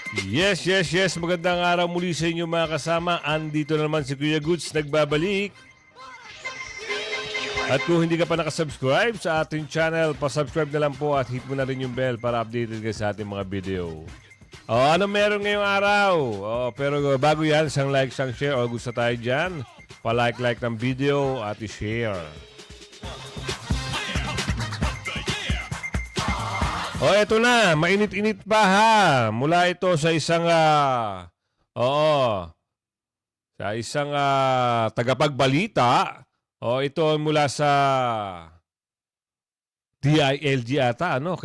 Yes, yes, yes. Magandang araw muli sa inyo mga kasama. Andito na naman si Kuya Goods nagbabalik. At kung hindi ka pa nakasubscribe sa ating channel, pasubscribe na lang po at hit mo na rin yung bell para updated ka sa ating mga video. Ano meron ngayong araw? Pero bago yan, isang like, isang share. Gusto tayo dyan, pa-like ng video at i-share. Eto na, mainit-init pa ha. Mula ito sa isang tagapagbalita. Ito mula sa DILG ata, ano?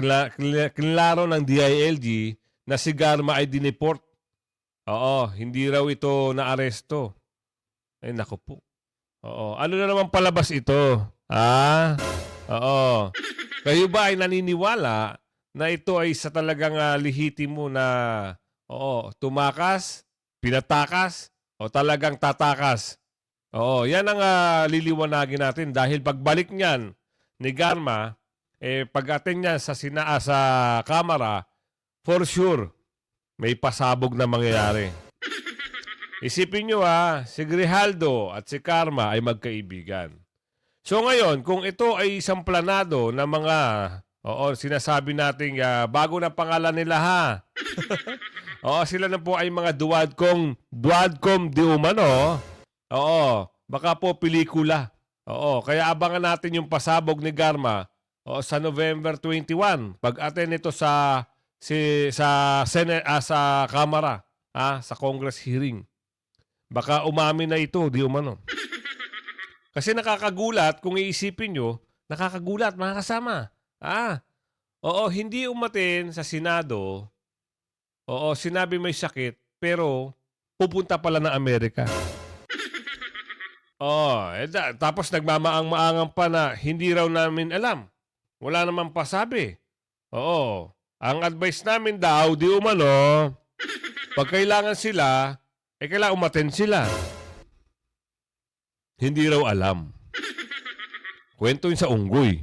Kinlaro ng DILG na si Garma ay dineport. Hindi raw ito naaresto. Ay nako po. Ano na naman palabas ito? Kayo ba ay naniniwala na ito ay sa talagang lehitimo na tumakas, pinatakas, o talagang tatakas? Yan ang liliwanagin natin dahil pagbalik niyan ni Garma, pag-ating niya sa kamera, for sure, may pasabog na mangyayari. Isipin nyo si Grijaldo at si Karma ay magkaibigan. So ngayon, kung ito ay isang planado na mga, sinasabi nating bago na pangalan nila ha. Sila na po ay mga duwadcom di umano. Baka po pelikula. Kaya abangan natin yung pasabog ni Garma sa November 21. Pag-attend ito sa Kamara, sa Congress hearing. Baka umamin na ito, di umano. Kasi nakakagulat, kung iisipin nyo, nakakagulat mga kasama. Hindi umatin sa Senado. Sinabi may sakit, pero pupunta pala ng Amerika. Tapos nagmamaang-maangang pa na hindi raw namin alam. Wala naman pasabi. Ang advice namin daw, di umano, pag kailangan sila, kailangan umaten sila. Hindi raw alam. Kwento yun sa unggoy.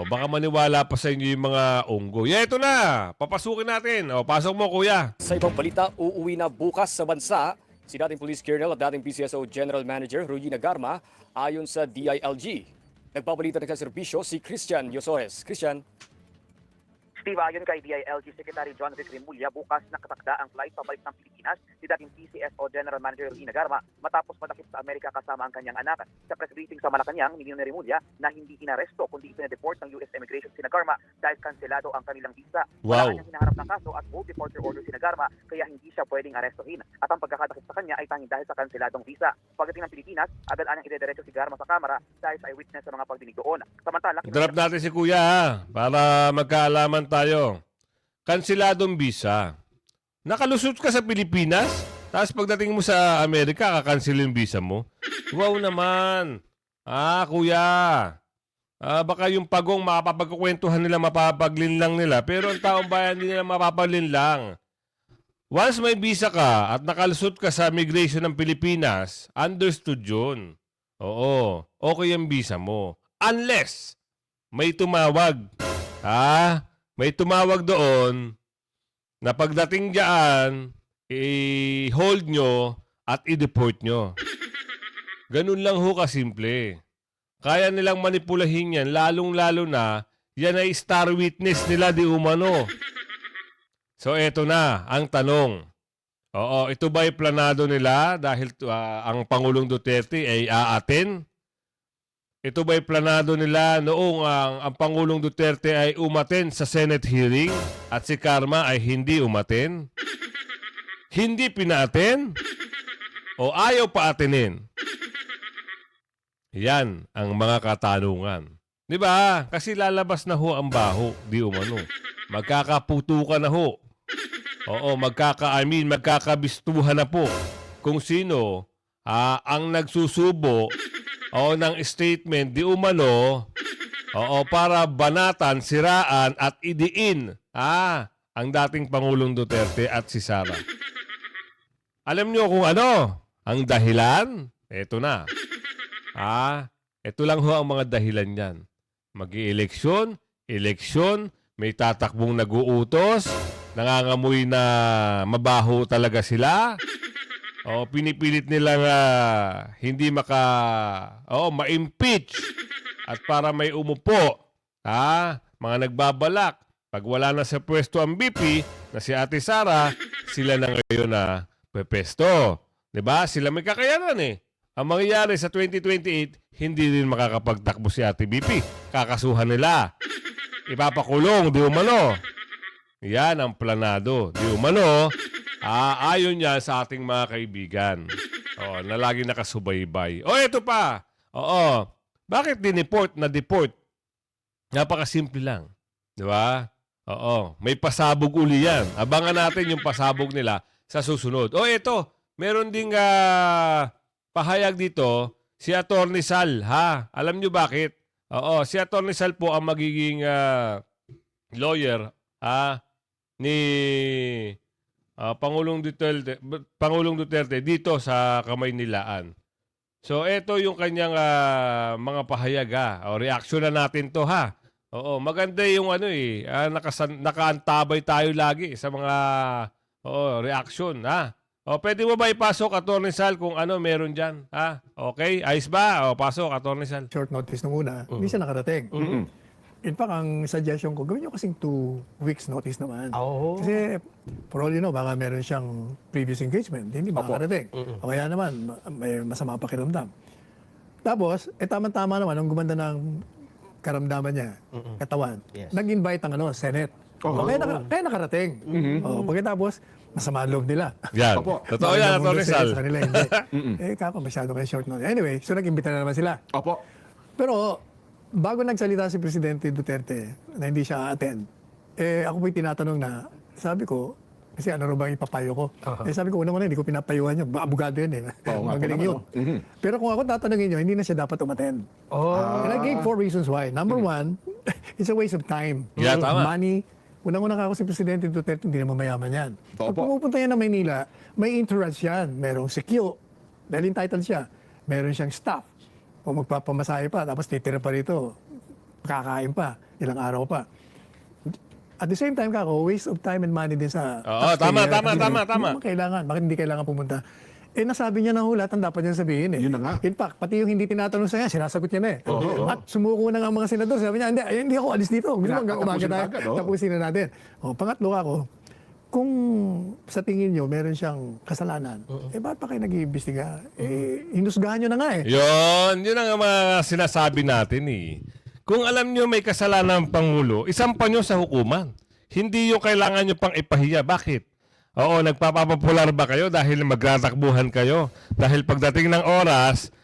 Baka maniwala pa sa inyo yung mga unggoy. Ito na! Papasukin natin. Pasok mo, kuya. Sa ibang balita, uuwi na bukas sa bansa si dating Police Colonel at dating PCSO General Manager Regina Garma ayon sa DILG. Nagbabalita ng serbisyo si Christian Yosoes. Christian. Steve, ayon kay DILG Secretary John Vic Remulla, bukas nakatakda ang flight pabalik ng Pilipinas si dating PCSO General Manager Regina Garma matapos madakip sa Amerika kasama ang kanyang anak. Sa press briefing sa Malacanang, niniw ni Remulla na hindi inaresto kundi ipinadeport ng US Immigration si Garma dahil kanselado ang kanilang visa. Wow. Wala kanyang hinaharap na kaso at full departure order si Garma kaya hindi siya pwedeng arestuhin. At ang pagkakadakip sa kanya ay tanging dahil sa kanseladong visa. Pagdating ng Pilipinas, agad anyang idediretso si Garma sa kamera dahil sa eyewitness sa mga pagdinig doon. Samantala, Drop natin si kuya para magkaalaman tayo. Kanseladong visa. Nakalusot ka sa Pilipinas, tapos pagdating mo sa Amerika, kakancel yung visa mo. Wow naman. Kuya. Baka yung pagong mapapagkukwentuhan nila, mapapaglinlang nila, pero ang taong bayan hindi nila mapapaglinlang. Once may visa ka at nakalusot ka sa immigration ng Pilipinas, understood yun. Okay yung visa mo. Unless may tumawag. May tumawag doon na pagdating diyan, i-hold nyo at i-deport nyo. Ganun lang ho kasimple. Kaya nilang manipulahin yan, lalong-lalo na, yan ay star witness nila di umano. So eto na, ang tanong. Ito ba'y planado nila dahil ang Pangulong Duterte ay aaten? Ito ba'y planado nila noong ang Pangulong Duterte ay umaten sa Senate hearing at si Karma ay hindi umaten? Hindi pinaaten? O ayaw paatenin? Yan ang mga katanungan. Di ba? Kasi lalabas na ho ang baho, di umano. Magkakaputukan na ho. Magkakabistuhan na po kung sino ang nagsusubo ng statement di umano para banatan, siraan at idiin ang dating Pangulong Duterte at si Sara. Alam niyo kung ano ang dahilan? Ito na. Ito lang ho ang mga dahilan niyan. Mag-i-eleksyon, eleksyon, may tatakbong nag-uutos, nangangamoy na mabaho talaga sila. O pinipilit nilang hindi ma-impeach at para may umupo. Mga nagbabalak. Pag wala na sa pwesto ang BP na si Ate Sara, sila na ngayon na pepesto. 'Di ba? Sila may kakayanan eh. Ang mangyayari sa 2028, hindi din makakapagtakbo si Ate BP. Kakasuhan nila. Ipapakulong, di umano. Yan ang planado. Di umano, ayon yan sa ating mga kaibigan. Na lagi nakasubaybay. Ito pa. Bakit na-deport? Napakasimple lang. Di ba? May pasabog uli yan. Abangan natin yung pasabog nila sa susunod. Ito. Meron ding pahayag dito si Atty. Sal. Alam nyo bakit? Si Atty. Sal po ang magiging lawyer ni Pangulong Duterte dito sa Kamaynilaan. So ito yung kanyang mga pahayag reaction na natin to maganda yung nakaantabay tayo lagi sa mga reaction pwede mo ba ipasok, Atty. Sal, kung meron dyan? Okay? Ayos ba? Pasok, Atty. Sal. Short notice nung una, hindi siya nakarating. In fact, ang suggestion ko, gawin nyo kasing 2 weeks notice naman. Kasi, for all you know, baka meron siyang previous engagement, hindi makakarating. O kaya naman, may masama pakiramdam. Tapos, tama-tama naman, nung gumanda ng karamdaman niya, katawan, nag-invite ang Senate. Kaya nakarating. Pagkatapos, masama ang loob nila. Yan. Totoo yan, Atty. Sal. Sa kanila, hindi. Kako, masyado kayo short notice. Anyway, so nag-imbita na naman sila. Pero, bago nagsalita si Presidente Duterte na hindi siya attend, ako po'y tinatanong na, sabi ko, kasi ano rin bang ipapayo ko? Sabi ko, unang-una, hindi ko pinapayuhan yun. Abogado yun Magaling yun. Pero kung ako tatanungin nyo, hindi na siya dapat umattend. And I gave 4 reasons why. Number 1, it's a waste of time. Yeah, tama. Money. Unang-una ka ako si Presidente Duterte, hindi naman mayaman yan. Pag pumupunta yan ng Maynila, may entourage yan. Merong secure. Dahil entitled siya. Meron siyang staff. Kung magpapamasahe pa, tapos titira pa rito, kakain pa, ilang araw pa. At the same time, waste of time and money din sa... tama. Bakit hindi kailangan pumunta? Nasabi niya na lahat ang dapat niya sabihin Yun na nga. In fact, pati yung hindi tinatanong sa kanya, sinasagot niya na At sumuko na nga ang mga senador. Sabi niya, hindi ako alis dito. Gusto hanggang umaga tayo. Tapusin na natin. Pangatlo ako, kung sa tingin niyo meron siyang kasalanan, bakit pa kayo nag-iimbestiga? Hinusgahan niyo na nga Yun ang mga sinasabi natin Kung alam niyo may kasalanan ang Pangulo, isampa niyo sa hukuman. Hindi yung kailangan niyo pang ipahiya. Bakit? Nagpapapopular ba kayo dahil magtatakbuhan kayo? Dahil pagdating ng oras,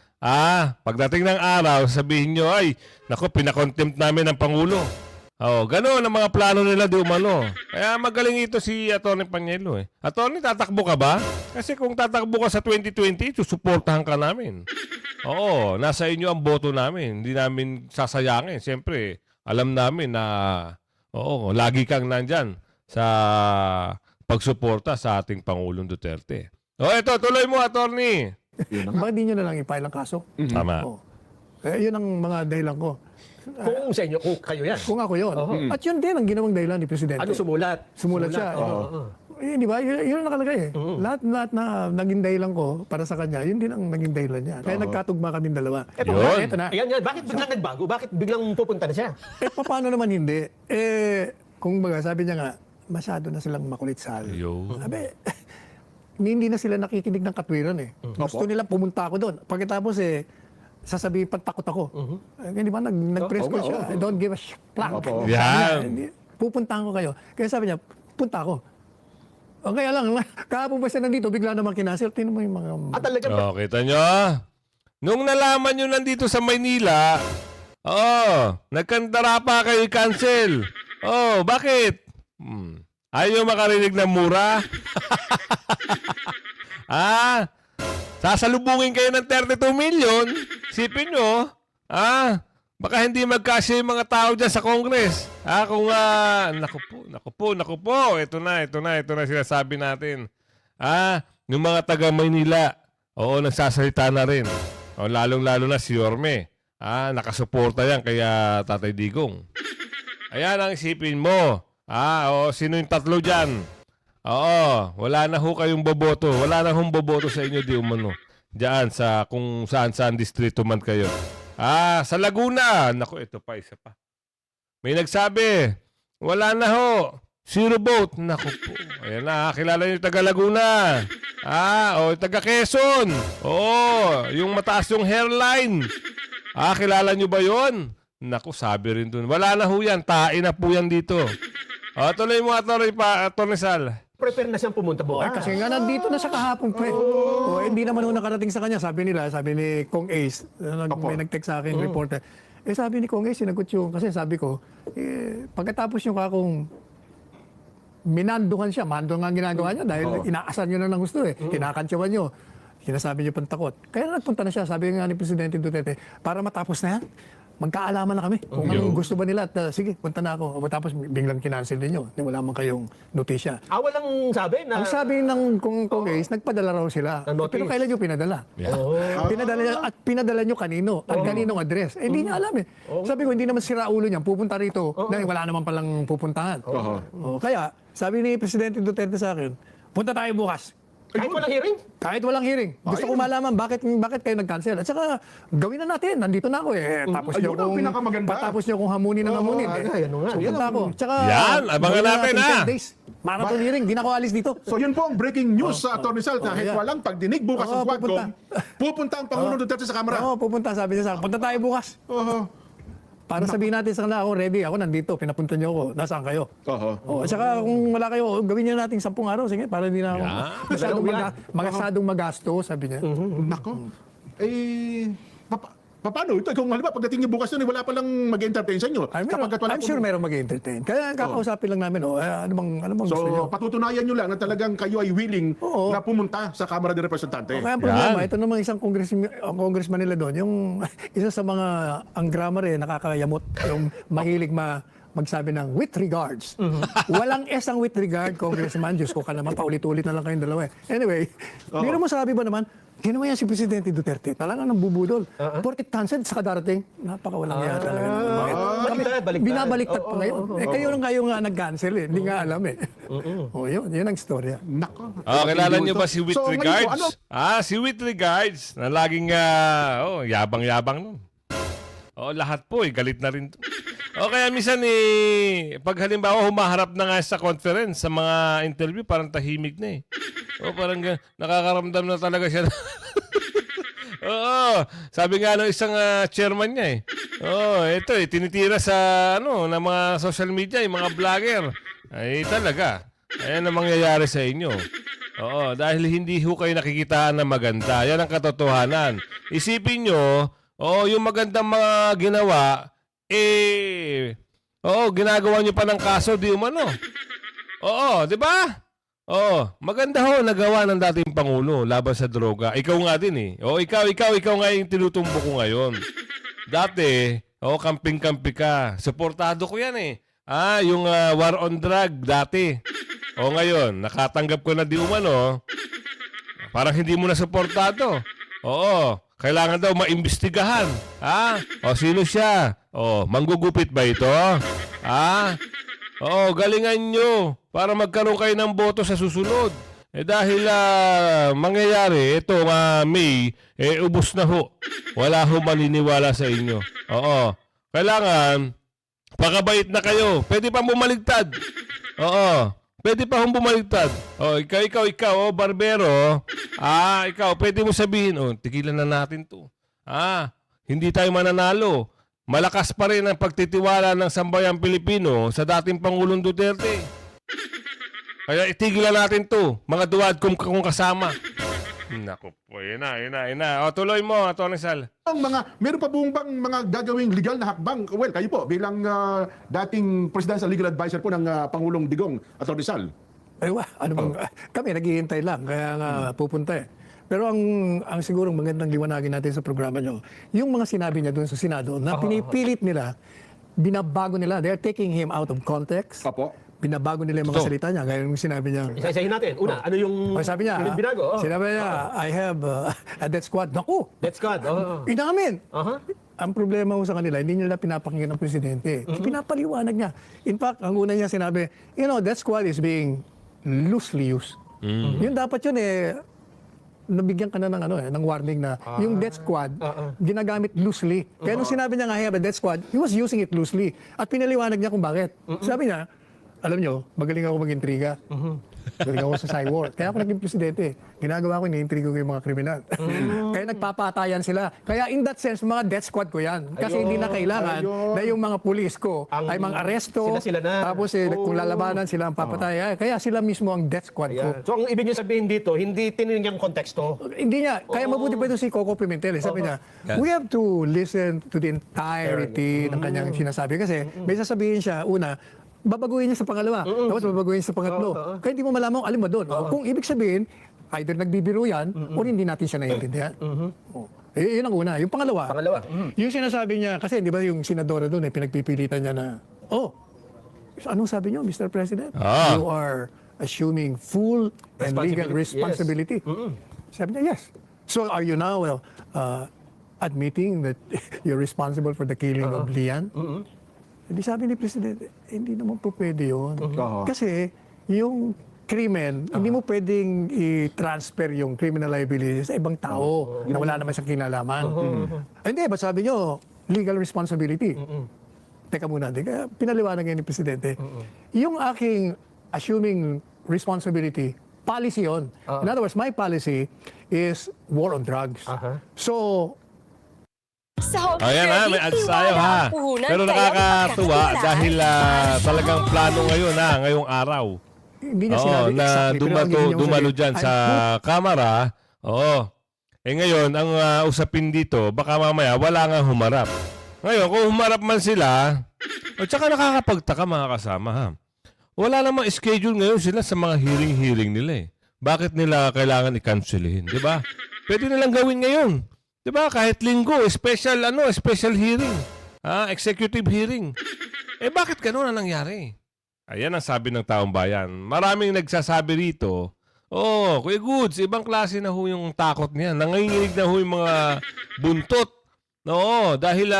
pagdating ng araw, sabihin nyo, naku, pinakontempt namin ang Pangulo. Gano'n ang mga plano nila di umano. Kaya magaling ito si Atty. Panielo Atty., tatakbo ka ba? Kasi kung tatakbo ka sa 2020, susuportahan ka namin. Nasa inyo ang boto namin. Hindi namin sasayangin. Siyempre, alam namin na lagi kang nandyan sa pagsuporta sa ating Pangulong Duterte. Ito, tuloy mo, Atty. Bakit di nyo na lang i-file ang kaso? Tama. Yun ang mga dahilan ko. Kung sa inyo, kung kayo yan. Kung ako yun. At yun din ang ginawang dahilan ni Presidente. Ano sumulat? Sumulat siya. Di ba? Yun ang nakalagay Lahat na naging dahilan ko para sa kanya, yun din ang naging dahilan niya. Kaya nagkatugma kaming dalawa. Yun. Ayan. Bakit biglang nagbago? Bakit biglang pupunta na siya? Paano naman hindi? Kung baga, sabi niya nga, masyado na silang makulit Sal. Sabi, hindi na sila nakikinig ng katwiran Gusto nila pumunta ako doon. Pagkatapos sasabihin takot ako. Di ba, nag-press ko siya. I don't give a plank. Yan. Pupuntahan ko kayo. Kaya sabi niya, punta ako. Kaya lang, kahapon ba siya nandito, bigla naman kinasil. Tingnan mo yung mga... Talaga Kita nyo? Nung nalaman nyo nandito sa Maynila, nagkandara pa kayo i-cancel. Bakit? Ayaw makarinig ng mura? Sasalubungin kayo ng 32 million? Sipin nyo, baka hindi magkasya yung mga tao dyan sa Congress. Naku po, ito na sinasabi natin. Yung mga taga Maynila, nagsasalita na rin. Lalong-lalo na si Yorme. Nakasuporta yan kaya Tatay Digong. Ayan ang isipin mo. Sino yung tatlo dyan? Oo, wala na ho kayong boboto. Wala na hong boboto sa inyo, di umano. Diyan sa kung saan-saan distrito man kayo. Sa Laguna. Naku, ito pa, isa pa. May nagsabi, wala na ho. Zero vote. Naku po. Ayan na, kilala niyo yung taga Laguna. Taga Quezon. Yung mataas yung hairline. Kilala niyo ba yon? Naku, sabi rin dun. Wala na ho yan. Tae na po yan dito. Tuloy mo, Atty. Sal. Prepare na siyang pumunta bukas. Kasi nga nandito na siya kahapon pa eh. Hindi naman ho nakarating sa kanya. Sabi ni Kong Ace, may nag-text sa akin, reporter. Sabi ni Kong Ace, sinagot yung, kasi sabi ko, pagkatapos yung kakong minanduhan siya, mando nga ang ginagawa niya dahil inaasan niyo na ng gusto eh. Kinakantsawan niyo. Sinasabi niyo pang takot. Kaya nagpunta na siya, sabi nga ni Presidente Duterte, para matapos na yan, magkaalaman na kami. Kung anong gusto ba nila, at sige, punta na ako. Tapos biglang kinancel ninyo. Wala man kayong notisya. Walang sabi na... Ang sabi ng Kong Ace, nagpadala raw sila. notice. Pero kailan nyo pinadala? Yeah. Pinadala nyo kanino? At kaninong address? Hindi niya alam eh. Sabi ko, hindi naman sira ulo niya. Pupunta rito dahil wala naman palang pupuntahan. Kaya, sabi ni Presidente Duterte sa akin, punta tayo bukas. Kahit walang hearing? Kahit walang hearing. Gusto ko malaman bakit kayo nag-cancel. At saka, gawin na natin. Nandito na ako eh. Tapos nyo Ayun ang pinakamaganda. patapos nyo kung hamunin na hamunin. ano nga. Punta ako. Tsaka, Yan, abangan gawin na natin, 10 days. Marathon hearing. Di na ako alis dito. So yun po ang breaking news sa Atty. Sal. Kahit walang pagdinig bukas Oo, ng Quadcom, pupunta ang Pangulong Duterte sa Kamara. Oo, pupunta. Sabi niya sa akin, punta tayo bukas. Para sabihin natin sa kanila, ako ready, ako nandito, pinapunta niyo ako, nasaan kayo? At saka kung wala kayo, gawin niyo natin 10 araw, sige, para hindi na ako masyadong magasto, sabi niya. Nako. Paano? Ito, kung halimbawa, pagdating niyo bukas yun, wala palang mag-entertain sa inyo. I'm sure meron mag-entertain. Kaya kakausapin lang namin, ano bang gusto niyo? So, patutunayan nyo lang na talagang kayo ay willing na pumunta sa Kamara de Representante. Kaya ang problema, ito namang isang congressman nila doon, yung isa sa mga, ang grammar nakakayamot, yung mahilig magsabi ng with regards. Walang S ang with regard, Congressman. Diyos ko ka naman, paulit-ulit na lang kayong dalawa. Anyway, biro mo sabi ba naman, ginawa yan si Presidente Duterte. Talagang nang bubudol. Porkit cancelled sa kadarating, napakawalang yata talaga. Baliktad. Binabaliktad pa ngayon. Kayo nga nag-cancel eh. Hindi nga alam eh. Yun ang istorya. Nako. Kilala niyo ba si With So, ngayon po, Regards? Si With Regards, na laging yabang-yabang nun. Lahat po galit na rin. Kaya minsan pag halimbawa humaharap na nga sa conference, sa mga interview, parang tahimik na eh. Parang nakakaramdam na talaga siya. Sabi nga ng isang chairman niya ito tinitira sa ng mga social media, yung mga vlogger. Ay talaga. Ayan ang mangyayari sa inyo. Dahil hindi ho kayo nakikitaan na maganda. Yan ang katotohanan. Isipin nyo, yung magandang mga ginawa, ginagawa nyo pa ng kaso, di umano. Di ba? Maganda ho nagawa ng dating Pangulo laban sa droga. Ikaw nga din ikaw nga yung tinutumbo ko ngayon. Dati, kamping-kampi ka. Suportado ko yan yung war on drug dati. Ngayon, nakatanggap ko na di umano. Parang hindi mo na suportado. Kailangan daw maimbestigahan. Sino siya? Manggugupit ba ito? Galingan nyo para magkaroon kayo ng boto sa susunod. Dahil mangyayari, ito May, ubos na ho. Wala ho maniniwala sa inyo. Kailangan, pakabait na kayo. Pwede pa bumaligtad. Pwede pa bumaligtad. Ikaw, barbero. Ikaw, pwede mo sabihin, tigilan na natin to. Hindi tayo mananalo. Malakas pa rin ang pagtitiwala ng sambayang Pilipino sa dating Pangulong Duterte. Kaya itigilan natin to, mga duwad kung kasama. Naku po, yun na. Tuloy mo, Atty. Sal. Meron pa buong bang mga gagawing legal na hakbang? Well, kayo po, bilang dating presidential legal advisor po ng Pangulong Digong, Atty. Sal. Kami naghihintay lang, kaya nga pupunta eh. Pero ang sigurong magandang liwanagin natin sa programa nyo, yung mga sinabi niya doon sa Senado na pinipilit nila, binabago nila, they're taking him out of context. Binabago nila yung mga salita niya, gaya yung sinabi niya. Isa-isahin natin. Una, ano yung sabi niya, binago? sinabi niya, I have a death squad. Naku! Death squad. Inamin! ang problema ko sa kanila, hindi nila pinapakinggan ng presidente. Pinapaliwanag niya. In fact, ang una niya sinabi, that squad is being loosely used. Yun dapat yun nabigyan ka na ng warning na yung death squad ginagamit loosely. Kaya nung sinabi niya nga, "Hey, the death squad," he was using it loosely. At pinaliwanag niya kung bakit. Sabi niya, alam nyo, magaling ako mag-intriga. Magaling ako sa cyber. Kaya ako naging presidente. Ginagawa ko, iniintriga ko yung mga kriminal. Kaya nagpapatayan sila. Kaya in that sense, mga death squad ko yan. Kasi hindi na kailangan na yung mga pulis ko ay mga aresto. Sila na. Tapos kung lalabanan sila ang papatay. Kaya sila mismo ang death squad ko. Yan. So ang ibig niyo sabihin dito, hindi tinignan yung konteksto. Hindi niya. Kaya mabuti pa ito si Coco Pimentel. Sabi niya, we have to listen to the entirety ng kanyang sinasabi. Kasi may sasabihin siya, una, babaguhin niya sa pangalawa, tapos babaguhin sa pangatlo. Kaya hindi mo malaman kung alin mo doon. Kung ibig sabihin, either nagbibiro yan, o hindi natin siya naiintindihan. Yun ang una. Yung pangalawa, yung sinasabi niya, kasi di ba yung senadora doon, pinagpipilitan niya na, anong sabi niyo, Mr. President? You are assuming full and legal responsibility. Sabi niya, yes. So are you now admitting that you're responsible for the killing of Lian? Hindi sabi ni Presidente, hindi naman po pwede yun. Kasi yung krimen, hindi mo pwedeng i-transfer yung criminal liability sa ibang tao na wala naman siyang kinalaman. Hindi, ba't sabi nyo, legal responsibility? Teka muna, kaya pinaliwanag ngayon ni Presidente. Yung aking assuming responsibility, policy yun. In other words, my policy is war on drugs. So, Sa Home Ayan ha, may ads tayo ha. Pero nakakatuwa dahil talagang plano ngayon ngayong araw. hindi niya sinabi na exactly. Pero ang ibig niya dumalo sabihin, dyan sa kamera. Oo. Ngayon, ang usapin dito, baka mamaya wala nga humarap. Ngayon, kung humarap man sila, at saka nakakapagtaka mga kasama ha. Wala namang schedule ngayon sila sa mga hearing nila eh. Bakit nila kailangan i-cancelihin, di ba? Pwede nilang gawin ngayon. Di ba? Kahit linggo, special hearing. Executive hearing. Bakit ganun ang nangyari? Ayan ang sabi ng taong bayan. Maraming nagsasabi rito, Kuya Goods, ibang klase na ho yung takot niya. Nanginginig na ho yung mga buntot. No, dahil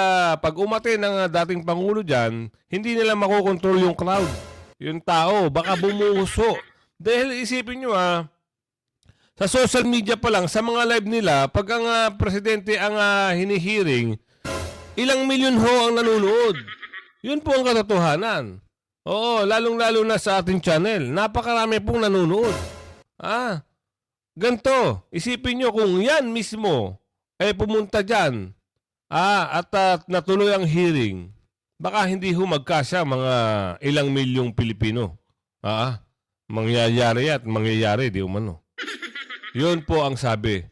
pag umate ng dating Pangulo dyan, hindi nila makokontrol yung crowd. Yung tao, baka bumuhuso. Dahil isipin nyo sa social media pa lang, sa mga live nila, pag ang presidente ang hinihiring, ilang milyon ho ang nanonood. Yun po ang katotohanan. Oo, lalong-lalo na sa ating channel. Napakarami pong nanonood. Ganto, isipin nyo kung yan mismo ay pumunta dyan at natuloy ang hearing, baka hindi ho magkasya mga ilang milyong Pilipino. Mangyayari di umano. Yun po ang sabi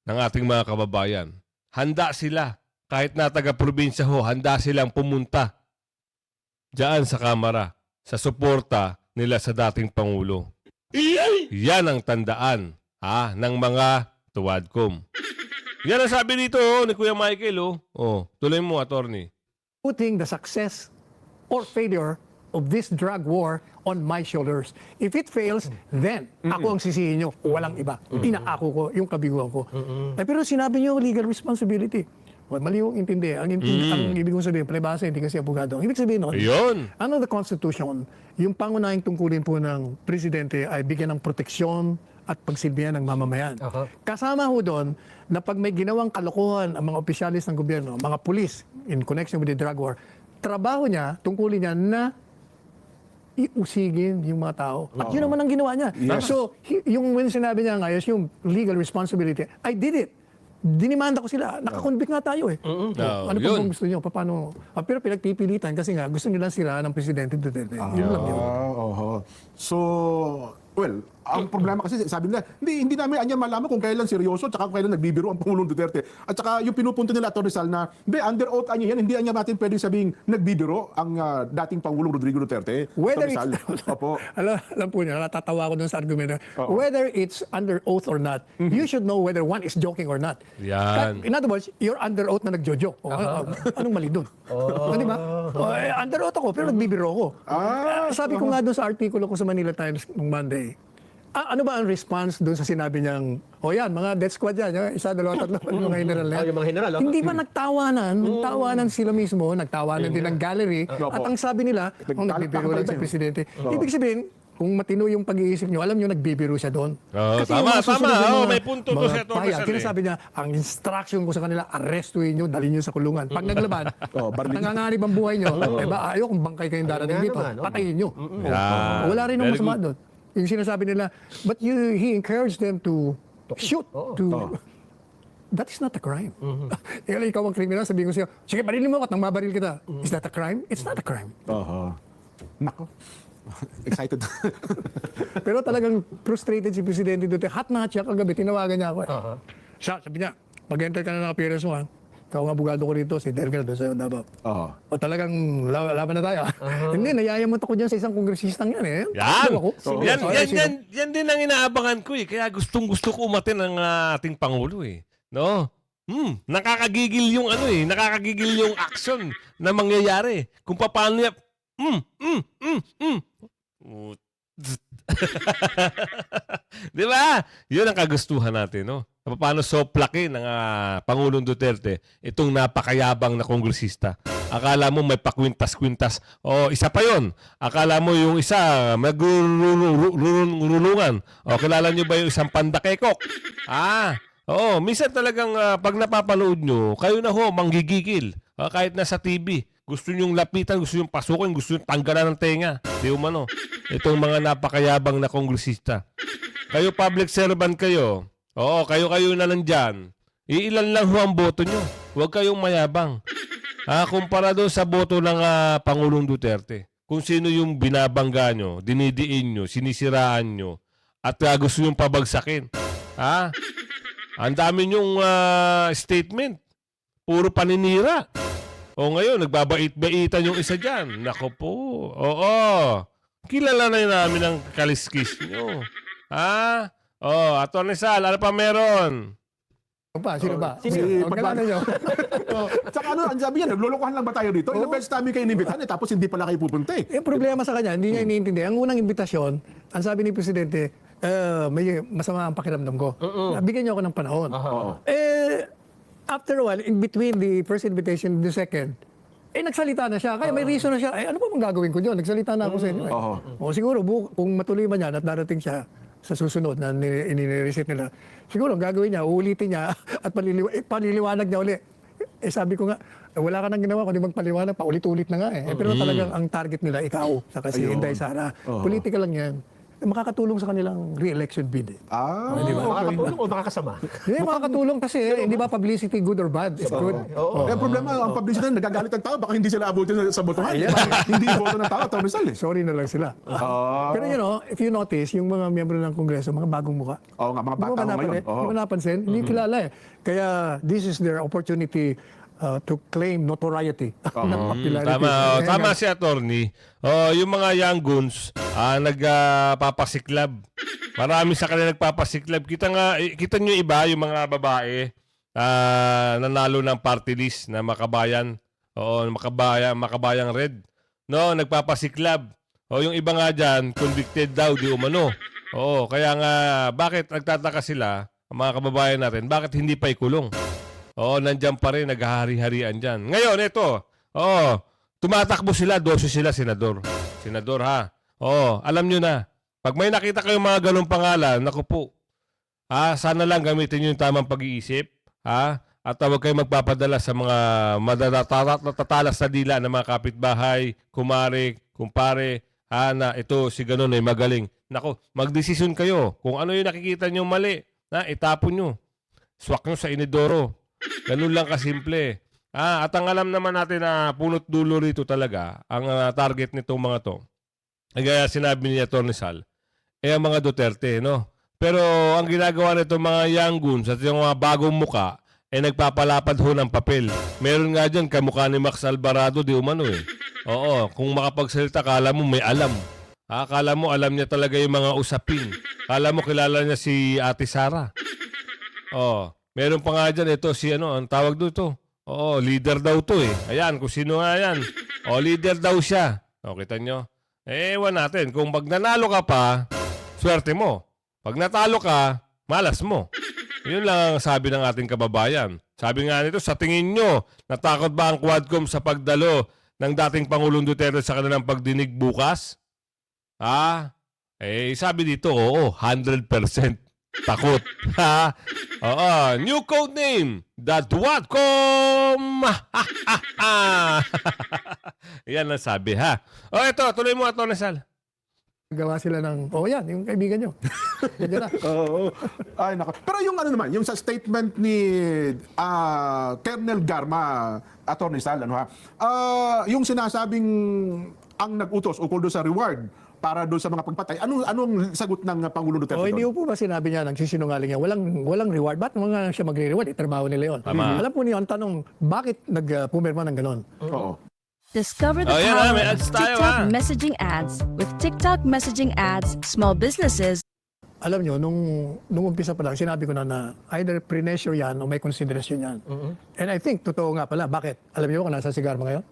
ng ating mga kababayan. Handa sila, kahit na taga-probinsya ho, handa silang pumunta diyan sa Kamara sa suporta nila sa dating Pangulo. Yan ang tandaan ng mga tuwadkom. Yan ang sabi dito ni Kuya Michael. Tuloy mo, attorney. putting the success or failure of this drug war on my shoulders. If it fails, then ako ang sisihin nyo. Walang iba. Inaako ko yung kabiguan ko. Pero sinabi nyo legal responsibility. Well, mali yung intindi. Ang ibig kong sabihin, palibasa, hindi kasi abogado. Ang ibig sabihin nun, ano the Constitution, yung pangunahing tungkulin po ng presidente ay bigyan ng proteksyon at pagsilbihan ng mamamayan. Kasama ho doon na pag may ginawang kalokohan ang mga opisyalis ng gobyerno, mga pulis in connection with the drug war, trabaho niya, tungkulin niya na iusigin yung mga tao. At yun naman ang ginawa niya. So, yung when sinabi niya ngayon, yung legal responsibility, I did it. Dinimanda ko sila. Nakakonvict nga tayo eh. Ano pa bang gusto niyo? Paano? Pero pinagpipilitan kasi nga gusto nilang siraan ng Presidente Duterte. Yun lang yun. So, well, ang problema kasi sabi nila, hindi namin anya malaman kung kailan seryoso at kung kailan nagbibiro ang Pangulong Duterte. At saka yung pinupunto nila Atty. Rizal na, under oath anya yan, hindi anya natin pwedeng sabing nagbibiro ang dating Pangulong Rodrigo Duterte. Whether Atty. it's, Rizal. Opo. alam po niya, natatawa ko dun sa argumento. Whether it's under oath or not, you should know whether one is joking or not. Yan. In other words, you're under oath na nagjo-joke. Anong mali dun? Di ba? Under oath ako, pero nagbibiro ako. Sabi ko nga dun sa artikulo ko sa Manila Times nung Monday, Ano ba ang response doon sa sinabi niyang, yan, mga death squad yan, yung isa, dalawa, tatlo, mga general na yan. Yung mga general, oh. Hindi ba nagtawanan sila mismo, nagtawanan din ng gallery, at ang sabi nila, nagbibiro lang si Presidente. Ibig sabihin, kung matino yung pag-iisip nyo, alam nyo, nagbibiro siya doon. Oo, Kasi yung tama, mga susunod tama. na Oo, mga- may punto to mga si Atty. pahayag, Rizal, Sinasabi niya, ang instruction ko sa kanila, arrestuin nyo, dalhin nyo sa kulungan. Pag naglaban, nanganganib ang buhay nyo, ayaw kung bangkay kayong darating Ayun nga dito, naman, oo. patayin nyo. Yeah. Wala rin ang Very masama good. doon. Yung sinasabi nila, but he encouraged them to shoot, that is not a crime. Ikaw ang kriminal, sabihin ko sa'yo, sige, barilin mo ako at nang mabaril kita. Is that a crime? It's not a crime. Nako. Excited. Pero talagang frustrated si Presidente Duterte. Hot na hot siya kagabi, tinawagan niya ako. Sabi niya, mag-enter ka na ng appearance mo, ha? Ikaw ang abogado ko rito, si Dergel, doon sa'yo, Davao. O talagang laban na tayo. Hindi, nayayamot ako dyan sa isang kongresistang yan, eh. Yan. Ako. Yan din ang inaabangan ko eh. Kaya gustong-gusto ko umatin ang ating Pangulo eh. No? Nakakagigil yung nakakagigil yung action na mangyayari. Kung paano niya, Di ba? Yun ang kagustuhan natin, no? Paano soplakin ng Pangulong Duterte itong napakayabang na kongresista. Akala mo may pakwintas-kwintas. Isa pa yon. Akala mo yung isa magrulungan. Kilala nyo ba yung isang pandakekok? Minsan talagang pag napapanood nyo, kayo na ho, manggigigil. Kahit nasa TV. Gusto nyong lapitan, gusto nyong pasukin, gusto nyong tanggalan ng tenga. Di umano. Itong mga napakayabang na kongresista. Kayo public servant kayo. Kayo na lang dyan. Iilan lang ho ang boto nyo. Huwag kayong mayabang. Kumpara doon sa boto ng Pangulong Duterte. Kung sino yung binabangga nyo, dinidiin nyo, sinisiraan nyo, at gusto nyong pabagsakin. Ang dami nyong statement. Puro paninira. Ngayon, nagbabait-baitan yung isa dyan. Nako po. Kilala na namin ang kaliskis nyo. Atty. Rizal, ano pa meron? Sino ba? Pagkala nyo. Tsaka ang sabi niya, naglulukuhan lang ba tayo dito? Ilang beses namin kayo inimbitahan tapos hindi pala kayo pupunta eh. Yung problema sa kanya, hindi niya iniintindi. Ang unang imbitasyon, ang sabi ni Presidente, may masama ang pakiramdam ko. Bigyan niyo ako ng panahon. After a while, in between the first invitation and the second, nagsalita na siya. Kaya may reason na siya. Ano ba bang gagawin ko dyan? Nagsalita na ako sa inyo. Siguro, kung matuloy man yan at darating siya sa susunod na inireset nila, siguro ang gagawin niya, uulitin niya at paliliwanag niya uli. Sabi ko nga, wala ka nang ginawa kundi magpaliwanag, paulit-ulit na nga eh. Pero talagang ang target nila, ikaw, saka si Inday Sara. Politika lang yan. Makakatulong sa kanilang re-election bid. Di ba? Makakatulong o makakasama? Hindi, makakatulong kasi hindi ba publicity good or bad? It's good. Ang problema, ang publicity na nagagalit ang tao, baka hindi sila abutin sa botohan. Hindi boto ng tao, Atty. Rizal eh. Sorry na lang sila. Pero if you notice, yung mga miyembro ng Kongreso, mga bagong muka. Oo nga, mga Hindi mo bata ba ko ngayon. Hindi mo napansin? Hindi kilala eh. Kaya this is their opportunity to claim notoriety ng popularity. Tama si attorney. Yung mga young guns nagpapasiklab. Marami sa kanila nagpapasiklab. Kita nyo iba, yung mga babae nanalo ng party list na Makabayan. Makabayang Red. No, nagpapasiklab. Yung iba nga dyan, convicted daw, di umano. Kaya nga, bakit nagtataka sila, ang mga kababayan natin, bakit hindi pa ikulong? Nandyan pa rin, naghahari-harian dyan. Ngayon, ito. Tumatakbo sila, 12 sila, senador. Senador, ha? Alam nyo na. Pag may nakita kayong mga ganong pangalan, naku po. Sana lang gamitin nyo yung tamang pag-iisip. At huwag kayong magpapadala sa mga matatatalas na dila ng mga kapitbahay, kumare, kumpare, na ito, si ganon ay magaling. Naku, magdesisyon kayo. Kung ano yung nakikita nyo mali, itapon nyo. Swak nyo sa inidoro. Ganun lang kasimple. At ang alam naman natin na punot dulo rito talaga, ang target nitong mga to, kaya sinabi ni Atty. Rizal, ang mga Duterte, no? Pero ang ginagawa nitong mga young guns at yung mga bagong muka, nagpapalapad ho ng papel. Meron nga dyan, kamukha ni Max Alvarado, di umano eh. Kung makapagsalita, kala mo may alam. Kala mo alam niya talaga yung mga usapin. Kala mo kilala niya si Ate Sara. Meron pa nga dyan, ito si ang tawag dito. Leader daw to eh. Ayan, kung sino nga yan. Leader daw siya. Kita nyo? Ewan natin, kung pag nanalo ka pa, swerte mo. Pag natalo ka, malas mo. Yun lang ang sabi ng ating kababayan. Sabi nga nito, sa tingin nyo, natakot ba ang Quadcom sa pagdalo ng dating Pangulong Duterte sa kanilang pagdinig bukas? Sabi dito, oo, 100% takot. Ha? Oo, new code name, the Quadcom! Yan ang sabi, ha? O, ito, tuloy mo, Atty. Sal. Gawa sila ng, yan, yung kaibigan nyo. Ganyan na. Oo. Ay, nako. Pero yung ano naman, yung sa statement ni Colonel Garma, Atty. Sal, yung sinasabing ang nag-utos ukol doon sa reward para doon sa mga pagpatay, anong sagot ng Pangulong Duterte Hindi doon? po ba sinabi niya, nagsisinungaling niya, walang reward. Ba't mga siya magre-reward? Trabaho nila yun. Tama. Alam po niyo, ang tanong, bakit nagpumirma ng ganon? Oo. Discover the Oh, yan power may of ads tayo, TikTok ha? messaging ads. With TikTok messaging ads, small businesses Alam niyo, nung umpisa pa lang, sinabi ko na either pre-measure yan o may consideration yan. And I think, totoo nga pala. Bakit? Alam niyo kung nasa Sigarma ngayon?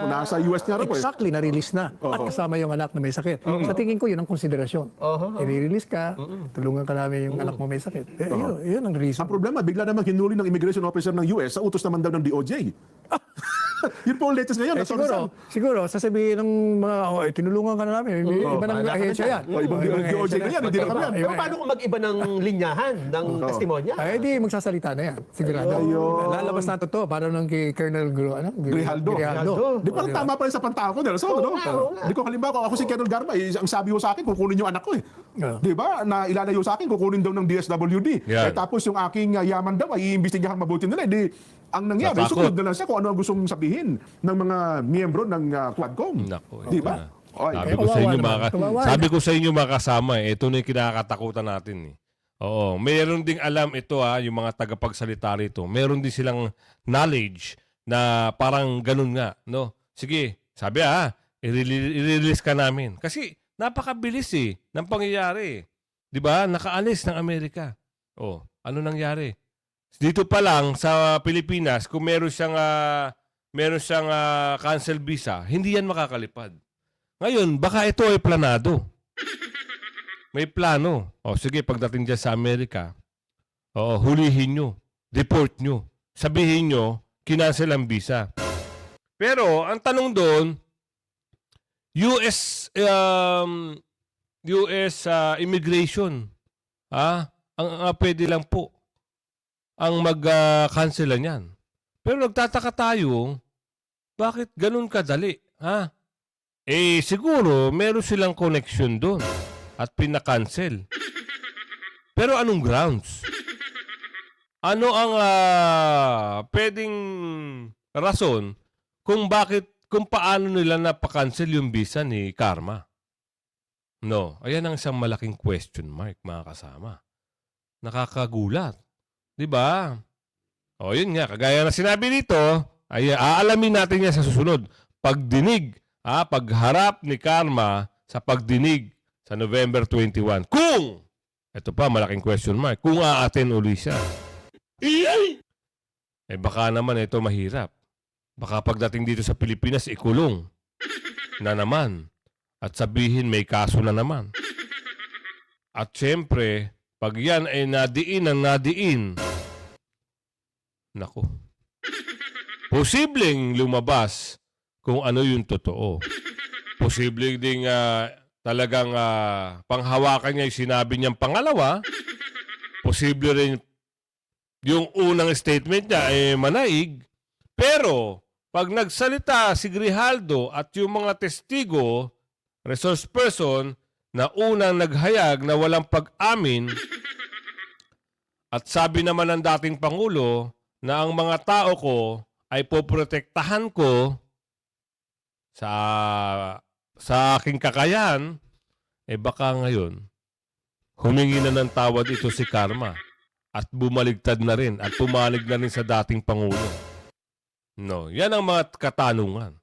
Nasa US nga rin po eh. Exactly, na-release na. At kasama yung anak na may sakit. Sa tingin ko, yun ang konsiderasyon. I-release ka, tulungan ka namin yung anak mo may sakit. Yun ang reason. Ang problema, bigla namang hinuli ng immigration officer ng US sa utos naman daw ng DOJ. Yun po ang latest ngayon. Atty. Sal. Siguro, sasabihin ng mga, tinulungan ka na namin. Iba ng ahensya yan. Ibang DOJ na yan, hindi na kami yan. Pero paano kung mag-iba ng linyahan ng testimonya? Ay, di magsasalita na yan. Sigurado. Lalabas na totoo. Para nung kay Colonel Grijaldo. Di ba tama pa rin sa pantao ko? Di ko halimbawa, ako si Colonel Garma, ang sabi ko sa akin, kukunin yung anak ko eh. Di ba? Na ilalayo sa akin, kukunin daw ng DSWD. Yan. Tapos yung aking yaman daw, ay iimbestigahan mabuti nila. Di, ang nangyari, Natakot. sumunod na lang siya kung ano ang gustong sabihin ng mga miyembro ng Quadcom. Nako, Di ito ba? na. Oy, Sabi eh, ko sa kawawa inyo, naman. Kawawa sabi na. ko sa inyo mga kasama, ito na yung kinakatakutan natin. Oo, mayroon ding alam ito yung mga tagapagsalita rito. Meron din silang knowledge na parang ganun nga, no? Sige, sabi i-release ka namin. Kasi napakabilis ng pangyayari. 'Di ba? Nakaalis ng Amerika. Oh, ano nangyari? Dito pa lang sa Pilipinas, kung meron siyang cancel visa, hindi yan makakalipad. Ngayon, baka ito ay planado. May plano. O sige, pagdating dyan sa Amerika, hulihin nyo, deport nyo, sabihin nyo, kinancel ang visa. Pero, ang tanong doon, US immigration, ang pwede lang po ang mag-cancelan yan. Pero nagtataka tayo, bakit ganun kadali? Siguro, meron silang connection doon at pinakancel. Pero anong grounds? Ano ang pwedeng rason kung paano nila napakancel yung visa ni Karma? No, ayan ang isang malaking question mark, mga kasama. Nakakagulat. 'Di ba? O yun nga, kagaya na sinabi dito, ay aalamin natin yan sa susunod. Pagdinig, pagharap ni Karma sa pagdinig sa November 21. Kung, ito pa, malaking question mark, kung aaten uli siya. Baka naman ito mahirap. Baka pagdating dito sa Pilipinas, ikulong na naman. At sabihin may kaso na naman. At syempre, pag yan ay nadiin, naku. Posibleng lumabas kung ano yung totoo. Posibleng ding talagang panghawakan niya yung sinabi niyang pangalawa. Posible rin yung unang statement niya ay manaig. Pero, pag nagsalita si Grijaldo at yung mga testigo, resource person, na unang naghayag na walang pag-amin, at sabi naman ng dating Pangulo na ang mga tao ko ay poprotektahan ko sa aking kakayahan, baka ngayon, humingi na ng tawad ito si Karma at bumaligtad na rin at pumalig na rin sa dating Pangulo. No, yan ang mga katanungan.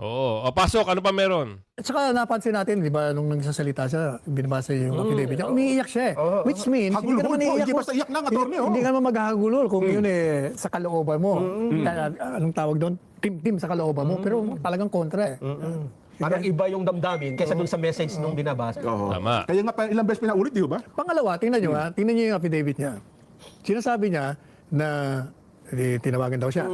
Oo. Pasok, ano pa meron? At saka napansin natin, di ba, nung nagsasalita siya, binabasa yung affidavit niya, umiiyak siya Which means, hindi ka naman iiyak. Hindi basta iyak lang, attorney. Hindi ka naman maghahagulol kung yun sa kalooban mo. Anong tawag doon? Tim sa kalooban mo. Pero talagang kontra Parang iba yung damdamin kaysa dun sa message nung binabasa. Oo. Tama. Kaya nga ilang beses pinaulit, di ba? Pangalawa, tingnan nyo tingnan nyo yung affidavit niya. Sinasabi niya na tinawagan daw siya.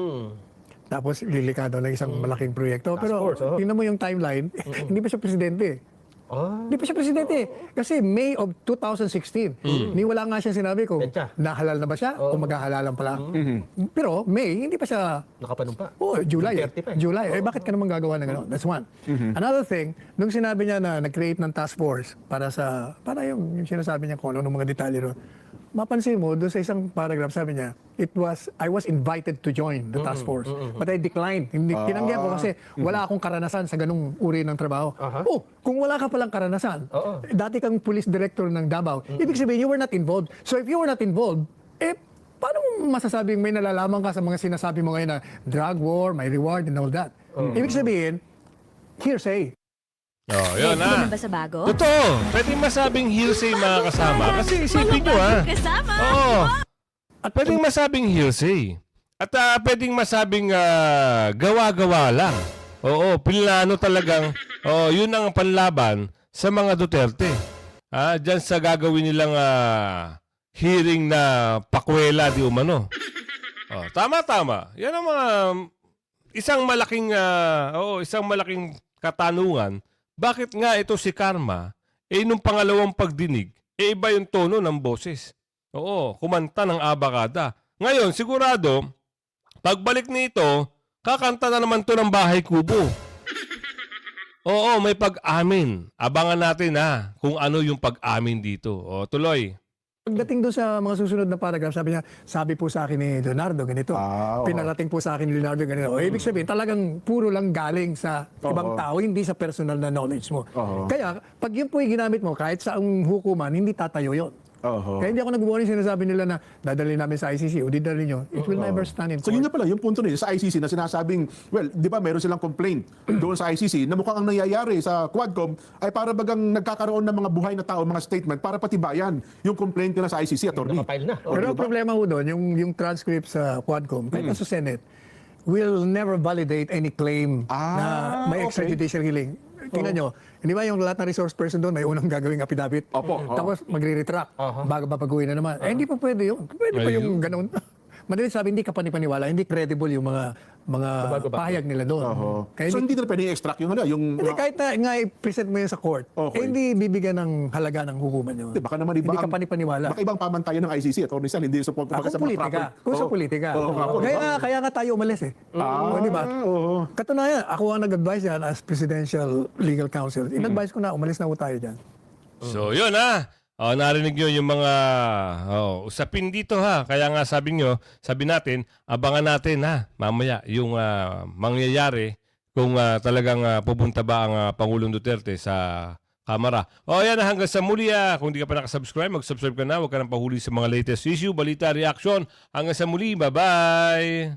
Tapos lilika daw ng isang malaking proyekto. Pero force, tingnan mo yung timeline, hindi pa siya presidente. Hindi pa siya presidente. Kasi May of 2016, wala nga siya sinabi kung Petsa. nahalal na ba siya o maghahalalan pala. Pero May, hindi pa siya Nakapanumpa. Oh, July. 30 pa eh. July. Bakit ka naman gagawa ng gano'n? That's one. Another thing, nung sinabi niya na nag-create ng task force para yung sinasabi niya kung ano ng mga detalye ron, mapansin mo, doon sa isang paragraph, sabi niya, I was invited to join the task force, but I declined. Hindi, tinanggihan ko kasi wala akong karanasan sa ganung uri ng trabaho. Oh, kung wala ka palang karanasan, dati kang police director ng Davao, ibig sabihin, you were not involved. So if you were not involved, paano mo masasabing may nalalaman ka sa mga sinasabi mo ngayon na drug war, may reward and all that? Ibig sabihin, hearsay. Oh, yun Ready ha. na ba sa bago? Totoo. Pwedeng masabing hearsay mga kasama. Kasi isipin nyo ha. Kasama! Oo. At pwedeng masabing hearsay. At pwedeng masabing gawa-gawa lang. Oo, plano talagang, yun ang panlaban sa mga Duterte. Diyan sa gagawin nilang hearing na pakwela di umano. Tama-tama. Yan ang mga isang malaking katanungan. Bakit nga ito si Karma, nung pangalawang pagdinig, iba yung tono ng boses. Oo, kumanta ng abakada. Ngayon, sigurado, pagbalik nito, kakanta na naman to ng Bahay Kubo. Oo, may pag-amin. Abangan natin kung ano yung pag-amin dito. O, tuloy. Pagdating doon sa mga susunod na paragraph, sabi po sa akin ni Leonardo ganito. Oo. Pinarating po sa akin ni Leonardo ganito. Ibig sabihin, talagang puro lang galing sa ibang tao, hindi sa personal na knowledge mo. Kaya, pag yun po yung ginamit mo, kahit sa hukuman, hindi tatayo yun. Kaya hindi ako nag-warning, sinasabi nila na dadali namin sa ICC o didali nyo. It will never stand in So court. yun na pala, yung punto nila sa ICC na sinasabing, well, di ba meron silang complaint doon sa ICC na mukhang ang nangyayari sa Quadcom ay para bagang nagkakaroon ng mga buhay na tao, mga statement para patibayan yung complaint nila sa ICC, attorney. Nakapile na. Pero ang problema ho doon, yung transcript sa Quadcom, kahit sa Senate, will never validate any claim na may extrajudicial hearing. Tingnan nyo, hindi ba yung lahat na resource person doon may unang gagawing affidavit? Opo. Tapos magre-retract bago papaguhin na naman. Hindi pa pwede yun. Pwede pa yung ganun. Madalit sabi, hindi ka panipaniwala, hindi credible yung mga pahayag nila doon. Kaya So hindi na pwede i-extract yung yung hindi, kahit na nga i-present mo yun sa court, hindi bibigyan ng halaga ng hukuman yun. baka naman iba Hindi ka panipaniwala. baka ibang pamantayan ng ICC, attorney Sal, hindi support Kung politika. Kung sa politika. Oo. Kaya nga tayo umalis eh. Di ba? Katunayan, ako ang nag-advise yan as Presidential Legal Counsel. In-advise ko na, umalis na po tayo dyan. So, yun narinig nyo yung mga usapin dito Kaya nga sabi natin, abangan natin mamaya yung mangyayari kung talagang pupunta ba ang Pangulong Duterte sa Kamara. Yan hanggang sa muli. Kung di ka pa nakasubscribe, mag-subscribe ka na. Huwag ka nang pahuli sa mga latest issue, balita, reaction. Hanggang sa muli. Bye-bye!